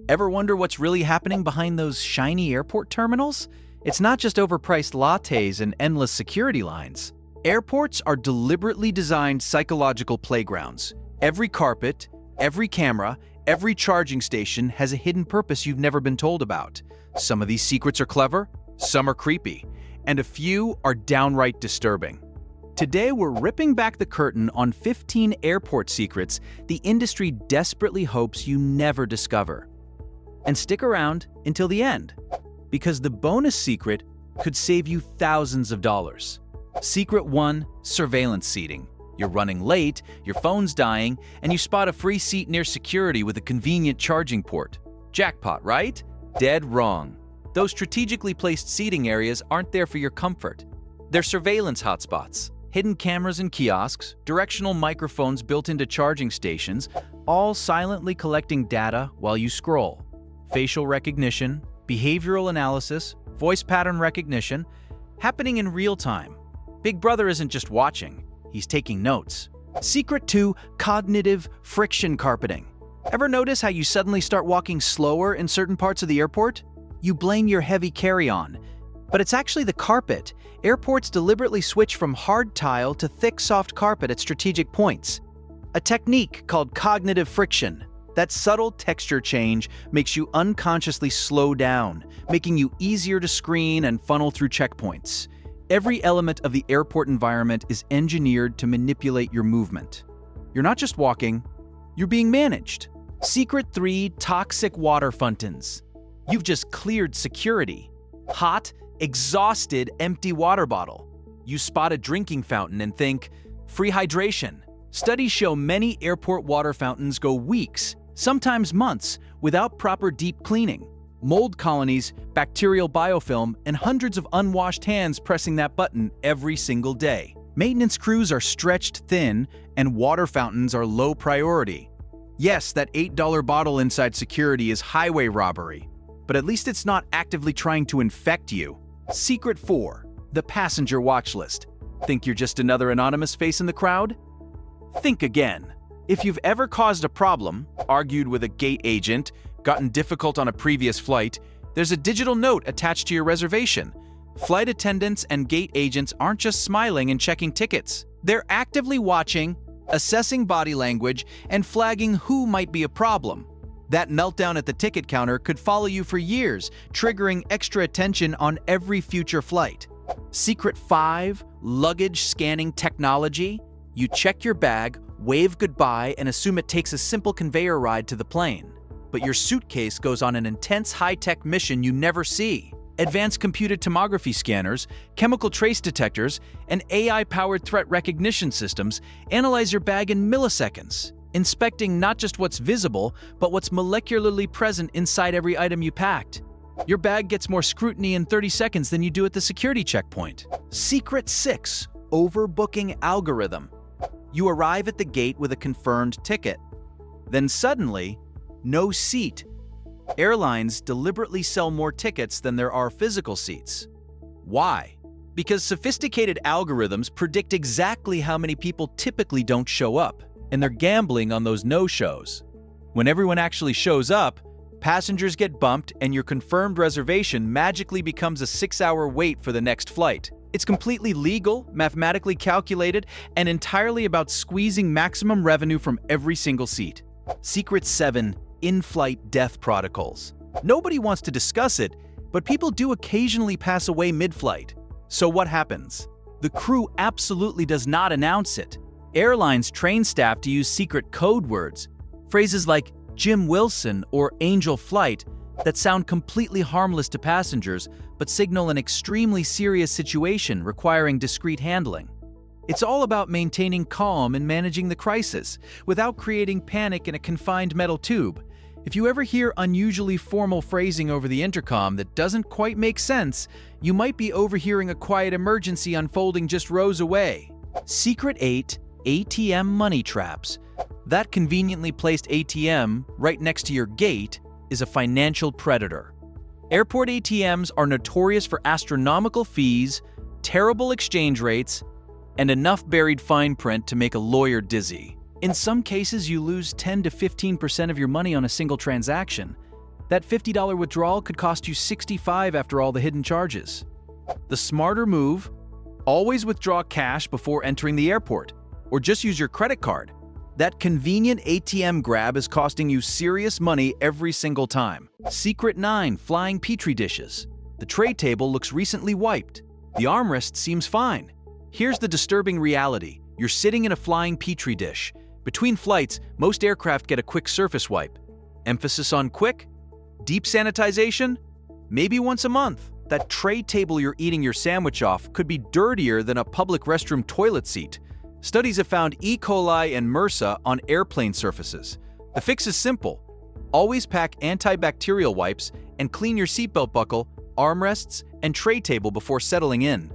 Ever wonder what's really happening behind those shiny airport terminals? It's not just overpriced lattes and endless security lines. Airports are deliberately designed psychological playgrounds. Every carpet, every camera, every charging station has a hidden purpose you've never been told about. Some of these secrets are clever, some are creepy, and a few are downright disturbing. Today, we're ripping back the curtain on 15 airport secrets the industry desperately hopes you never discover. And stick around until the end, because the bonus secret could save you thousands of dollars. Secret 1: surveillance seating. You're running late, your phone's dying, and you spot a free seat near security with a convenient charging port. Jackpot, right? Dead wrong. Those strategically placed seating areas aren't there for your comfort. They're surveillance hotspots. Hidden cameras in kiosks, directional microphones built into charging stations, all silently collecting data while you scroll. Facial recognition, behavioral analysis, voice pattern recognition, happening in real time. Big Brother isn't just watching, he's taking notes. Secret 2: cognitive friction carpeting. Ever notice how you suddenly start walking slower in certain parts of the airport? You blame your heavy carry-on, but it's actually the carpet. Airports deliberately switch from hard tile to thick, soft carpet at strategic points. A technique called cognitive friction. That subtle texture change makes you unconsciously slow down, making you easier to screen and funnel through checkpoints. Every element of the airport environment is engineered to manipulate your movement. You're not just walking, you're being managed. Secret 3: toxic water fountains. You've just cleared security. Hot, exhausted, empty water bottle. You spot a drinking fountain and think, free hydration. Studies show many airport water fountains go weeks, sometimes months, without proper deep cleaning. Mold colonies, bacterial biofilm, and hundreds of unwashed hands pressing that button every single day. Maintenance crews are stretched thin, and water fountains are low priority. Yes, that $8 bottle inside security is highway robbery, but at least it's not actively trying to infect you. Secret 4: the passenger watch list. Think you're just another anonymous face in the crowd? Think again. If you've ever caused a problem, argued with a gate agent, gotten difficult on a previous flight, there's a digital note attached to your reservation. Flight attendants and gate agents aren't just smiling and checking tickets. They're actively watching, assessing body language, and flagging who might be a problem. That meltdown at the ticket counter could follow you for years, triggering extra attention on every future flight. Secret 5: luggage scanning technology. You check your bag, wave goodbye, and assume it takes a simple conveyor ride to the plane. But your suitcase goes on an intense high-tech mission you never see. Advanced computed tomography scanners, chemical trace detectors, and AI-powered threat recognition systems analyze your bag in milliseconds, inspecting not just what's visible, but what's molecularly present inside every item you packed. Your bag gets more scrutiny in 30 seconds than you do at the security checkpoint. Secret 6: overbooking algorithm. You arrive at the gate with a confirmed ticket. Then suddenly, no seat. Airlines deliberately sell more tickets than there are physical seats. Why? Because sophisticated algorithms predict exactly how many people typically don't show up, and they're gambling on those no-shows. When everyone actually shows up, passengers get bumped and your confirmed reservation magically becomes a 6-hour wait for the next flight. It's completely legal, mathematically calculated, and entirely about squeezing maximum revenue from every single seat. Secret 7: in-flight death protocols. Nobody wants to discuss it, but people do occasionally pass away mid-flight. So what happens? The crew absolutely does not announce it. Airlines train staff to use secret code words, phrases like Jim Wilson or Angel Flight, that sound completely harmless to passengers but signal an extremely serious situation requiring discreet handling. It's all about maintaining calm and managing the crisis without creating panic in a confined metal tube. If you ever hear unusually formal phrasing over the intercom that doesn't quite make sense, you might be overhearing a quiet emergency unfolding just rows away. Secret 8: ATM money traps. That conveniently placed ATM right next to your gate is a financial predator. Airport ATMs are notorious for astronomical fees, terrible exchange rates, and enough buried fine print to make a lawyer dizzy. In some cases, you lose 10 to 15% of your money on a single transaction. That $50 withdrawal could cost you $65 after all the hidden charges. The smarter move: always withdraw cash before entering the airport, or just use your credit card. That convenient ATM grab is costing you serious money every single time. Secret 9: flying petri dishes. The tray table looks recently wiped. The armrest seems fine. Here's the disturbing reality: you're sitting in a flying petri dish. Between flights, most aircraft get a quick surface wipe. Emphasis on quick? Deep sanitization? Maybe once a month. That tray table you're eating your sandwich off could be dirtier than a public restroom toilet seat. Studies have found E. coli and MRSA on airplane surfaces. The fix is simple: always pack antibacterial wipes and clean your seatbelt buckle, armrests, and tray table before settling in.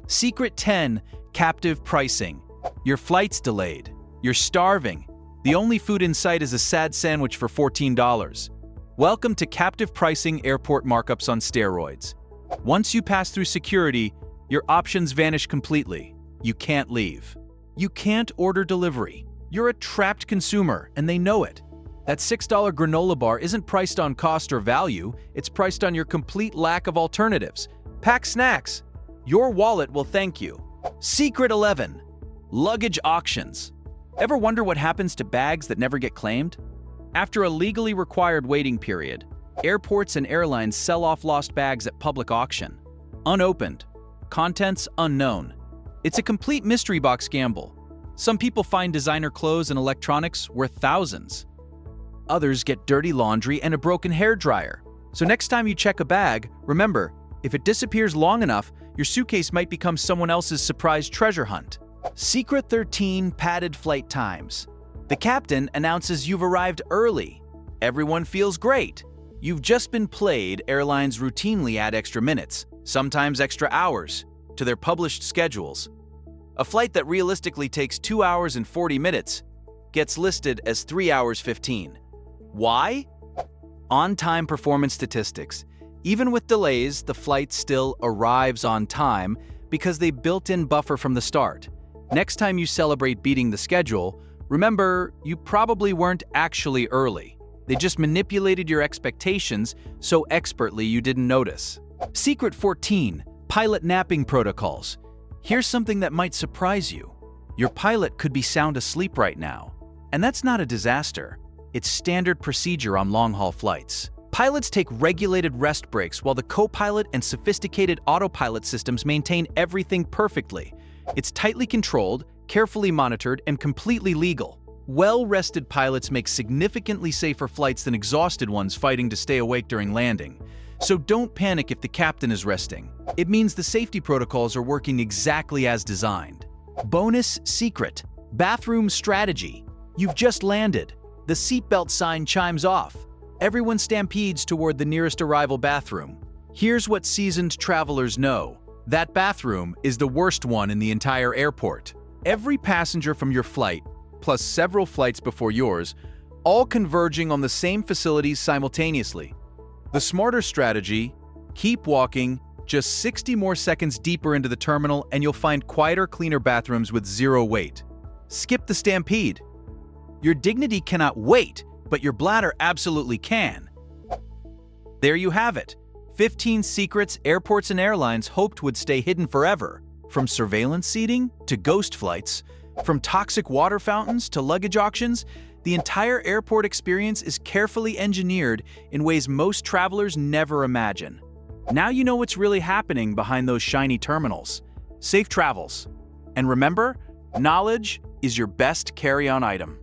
Secret 10: captive pricing. Your flight's delayed. You're starving. The only food in sight is a sad sandwich for $14. Welcome to captive pricing airport markups on steroids. Once you pass through security, your options vanish completely. You can't leave. You can't order delivery. You're a trapped consumer, and they know it. That $6 granola bar isn't priced on cost or value, it's priced on your complete lack of alternatives. Pack snacks. Your wallet will thank you. Secret 11: luggage auctions. Ever wonder what happens to bags that never get claimed? After a legally required waiting period, airports and airlines sell off lost bags at public auction. Unopened. Contents unknown. It's a complete mystery box gamble. Some people find designer clothes and electronics worth thousands. Others get dirty laundry and a broken hairdryer. So next time you check a bag, remember, if it disappears long enough, your suitcase might become someone else's surprise treasure hunt. Secret 13: padded flight times. The captain announces you've arrived early. Everyone feels great. You've just been played. Airlines routinely add extra minutes, sometimes extra hours, to their published schedules. A flight that realistically takes 2 hours and 40 minutes gets listed as 3 hours 15. Why? On-time performance statistics. Even with delays, the flight still arrives on time because they built-in buffer from the start. Next time you celebrate beating the schedule, remember, you probably weren't actually early. They just manipulated your expectations so expertly you didn't notice. Secret 14: pilot napping protocols. Here's something that might surprise you. Your pilot could be sound asleep right now. And that's not a disaster. It's standard procedure on long-haul flights. Pilots take regulated rest breaks while the co-pilot and sophisticated autopilot systems maintain everything perfectly. It's tightly controlled, carefully monitored, and completely legal. Well-rested pilots make significantly safer flights than exhausted ones fighting to stay awake during landing. So don't panic if the captain is resting. It means the safety protocols are working exactly as designed. Bonus secret: bathroom strategy. You've just landed. The seatbelt sign chimes off. Everyone stampedes toward the nearest arrival bathroom. Here's what seasoned travelers know: that bathroom is the worst one in the entire airport. Every passenger from your flight, plus several flights before yours, all converging on the same facilities simultaneously. The smarter strategy: keep walking, just 60 more seconds deeper into the terminal and you'll find quieter, cleaner bathrooms with zero wait. Skip the stampede. Your dignity cannot wait, but your bladder absolutely can. There you have it. 15 secrets airports and airlines hoped would stay hidden forever. From surveillance seating to ghost flights, from toxic water fountains to luggage auctions, the entire airport experience is carefully engineered in ways most travelers never imagine. Now you know what's really happening behind those shiny terminals. Safe travels. And remember, knowledge is your best carry-on item.